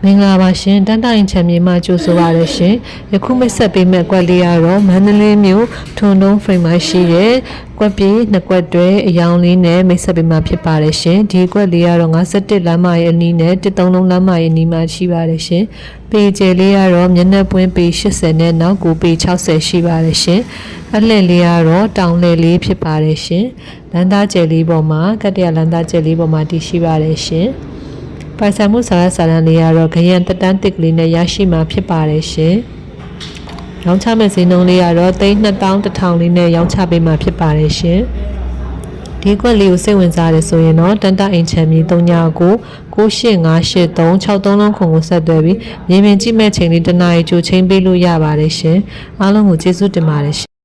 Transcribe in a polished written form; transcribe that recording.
မင်္ဂလာပါရှင်တန်တိုင်ချန်မြေမှာကြိုဆိုပါရရှင်ယခုမိတ်ဆက်ပေးမဲ့ကွက်လေးကတော့မန္တလေးမြို့ထွန်တုံးဖိမ်မှာရှိတဲ့ကွက်ပြေးနှစ်ကွက်တွဲအယောင်လေးနဲ့မိတ်ဆက်ပေးမှာဖြစ်ပါတယ်ရှင်ဒီကွက်လေးကတော့51လမ်းမရဲ့အနီးနဲ့133လမ်းမရဲ့အနီးမှာရှိပါတယ်ရှင်ပေကျယ်လေးကတော့မျက်နှာပွင့်ပေ80နဲ့နောက်ကိုပေ60ရှိပါတယ်ရှင်အလှည့်လေးကတော့တောင်လှည့်လေးဖြစ်ပါတယ်ရှင်လမ်းသားကျယ်လေးပေါ်မှာကတ္တရလမ်းသားကျယ်လေးပေါ်မှာတည်ရှိပါတယ်ရှင်ပိုင်ဆိုင်မှုစာရစာတမ်းလေးကတော့ခရမ်းတက်တန်းတစ်ကလေးနဲ့ရရှိမှာဖြစ်ပါတယ်ရှင်။ရောင်းချမဲ့ဈေးနှုန်းလေးကတော့3,200လေးနဲ့ရောင်းချပေးမှာဖြစ်ပါတယ်ရှင်။ဒီကွက်လေးကိုစိတ်ဝင်စားတယ်ဆိုရင်တော့တန်တအိမ်ချမ်းမြေ39 9858363လုံးခုကိုဆက်သွယ်ပြီးမြေပြင်ကြည့်မဲ့ချိန်လေးတနားရီကြိုချိန်ပေးလို့ရပါတယ်ရှင်။အားလုံးကိုကျေးဇူးတင်ပါတယ်ရှင်။